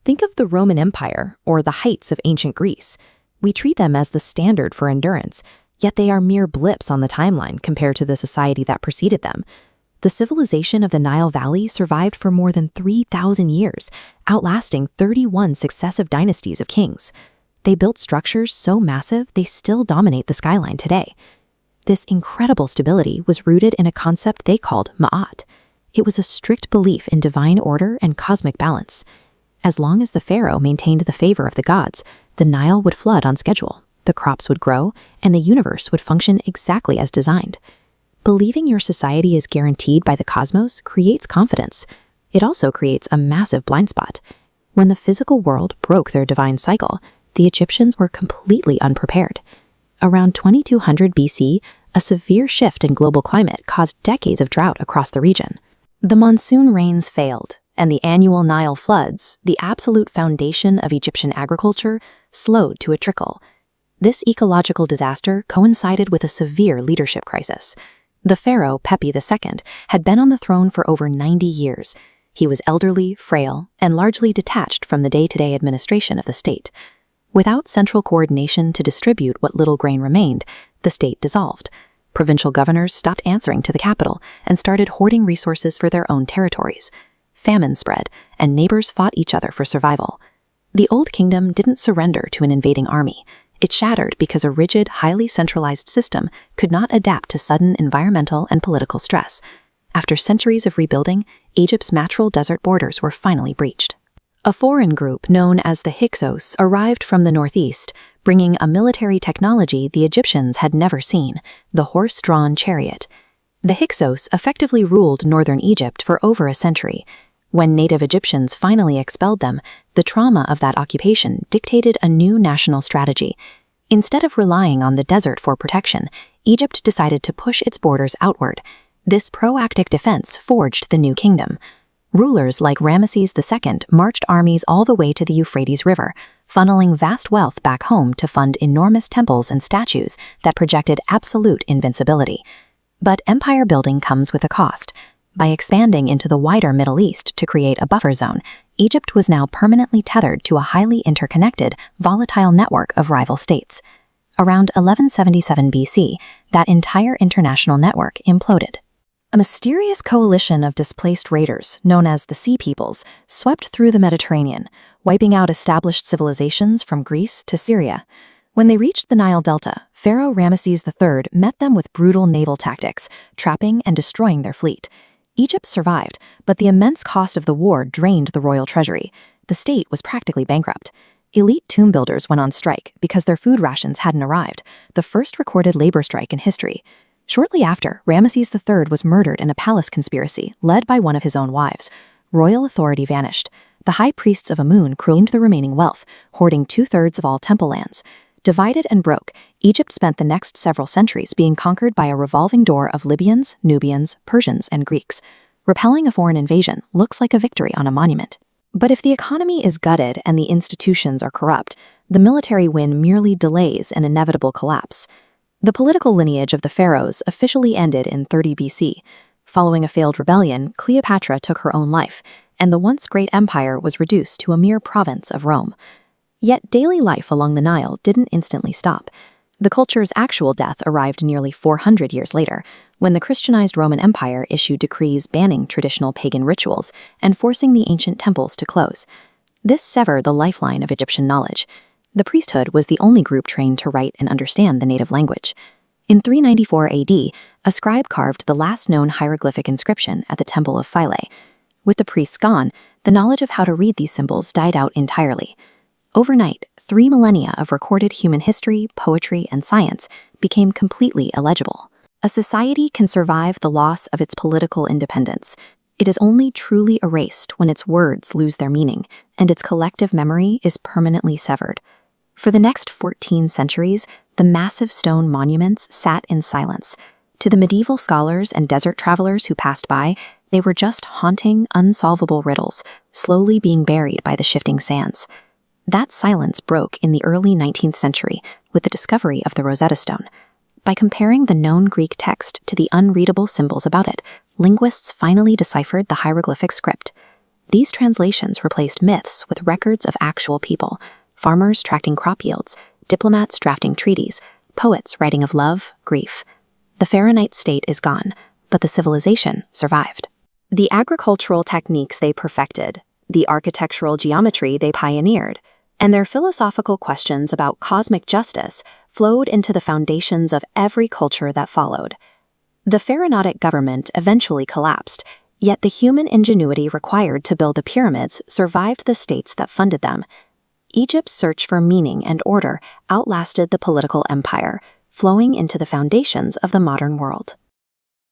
Think of the Roman Empire or the heights of ancient Greece. We treat them as the standard for endurance, yet they are mere blips on the timeline compared to the society that preceded them. The civilization of the Nile Valley survived for more than 3,000 years, outlasting 31 successive dynasties of kings. They built structures so massive they still dominate the skyline today. This incredible stability was rooted in a concept they called Maat. It was a strict belief in divine order and cosmic balance. As long as the pharaoh maintained the favor of the gods, the Nile would flood on schedule, the crops would grow, and the universe would function exactly as designed. Believing your society is guaranteed by the cosmos creates confidence. It also creates a massive blind spot. When the physical world broke their divine cycle, the Egyptians were completely unprepared. Around 2200 BC, a severe shift in global climate caused decades of drought across the region. The monsoon rains failed, and the annual Nile floods, the absolute foundation of Egyptian agriculture, slowed to a trickle. This ecological disaster coincided with a severe leadership crisis. The pharaoh, Pepi II, had been on the throne for over 90 years. He was elderly, frail, and largely detached from the day-to-day administration of the state. Without central coordination to distribute what little grain remained, the state dissolved. Provincial governors stopped answering to the capital and started hoarding resources for their own territories. Famine spread, and neighbors fought each other for survival. The Old Kingdom didn't surrender to an invading army. It shattered because a rigid, highly centralized system could not adapt to sudden environmental and political stress. After centuries of rebuilding, Egypt's natural desert borders were finally breached. A foreign group known as the Hyksos arrived from the northeast, bringing a military technology the Egyptians had never seen, the horse-drawn chariot. The Hyksos effectively ruled northern Egypt for over a century. When native Egyptians finally expelled them, the trauma of that occupation dictated a new national strategy. Instead of relying on the desert for protection, Egypt decided to push its borders outward. This proactive defense forged the new kingdom. Rulers like Rameses II marched armies all the way to the Euphrates River, funneling vast wealth back home to fund enormous temples and statues that projected absolute invincibility. But empire building comes with a cost. By expanding into the wider Middle East to create a buffer zone, Egypt was now permanently tethered to a highly interconnected, volatile network of rival states. Around 1177 BC, that entire international network imploded. A mysterious coalition of displaced raiders, known as the Sea Peoples, swept through the Mediterranean, wiping out established civilizations from Greece to Syria. When they reached the Nile Delta, Pharaoh Rameses III met them with brutal naval tactics, trapping and destroying their fleet. Egypt survived, but the immense cost of the war drained the royal treasury. The state was practically bankrupt. Elite tomb builders went on strike because their food rations hadn't arrived, the first recorded labor strike in history. Shortly after, Rameses III was murdered in a palace conspiracy led by one of his own wives. Royal authority vanished. The high priests of Amun claimed the remaining wealth, hoarding 2/3 of all temple lands. Divided and broke, Egypt spent the next several centuries being conquered by a revolving door of Libyans, Nubians, Persians, and Greeks. Repelling a foreign invasion looks like a victory on a monument. But if the economy is gutted and the institutions are corrupt, the military win merely delays an inevitable collapse. The political lineage of the pharaohs officially ended in 30 BC. Following a failed rebellion, Cleopatra took her own life, and the once great empire was reduced to a mere province of Rome. Yet daily life along the Nile didn't instantly stop. The culture's actual death arrived nearly 400 years later, when the Christianized Roman Empire issued decrees banning traditional pagan rituals and forcing the ancient temples to close. This severed the lifeline of Egyptian knowledge. The priesthood was the only group trained to write and understand the native language. In 394 AD, a scribe carved the last known hieroglyphic inscription at the Temple of Philae. With the priests gone, the knowledge of how to read these symbols died out entirely. Overnight, 3 millennia of recorded human history, poetry, and science became completely illegible. A society can survive the loss of its political independence. It is only truly erased when its words lose their meaning, and its collective memory is permanently severed. For the next 14 centuries, the massive stone monuments sat in silence. To the medieval scholars and desert travelers who passed by, they were just haunting, unsolvable riddles, slowly being buried by the shifting sands. That silence broke in the early 19th century with the discovery of the Rosetta Stone. By comparing the known Greek text to the unreadable symbols about it, linguists finally deciphered the hieroglyphic script. These translations replaced myths with records of actual people, farmers tracking crop yields, diplomats drafting treaties, poets writing of love, grief. The Pharaohite state is gone, but the civilization survived. The agricultural techniques they perfected, the architectural geometry they pioneered, and their philosophical questions about cosmic justice flowed into the foundations of every culture that followed. The pharaonic government eventually collapsed, yet the human ingenuity required to build the pyramids survived the states that funded them. Egypt's search for meaning and order outlasted the political empire, flowing into the foundations of the modern world.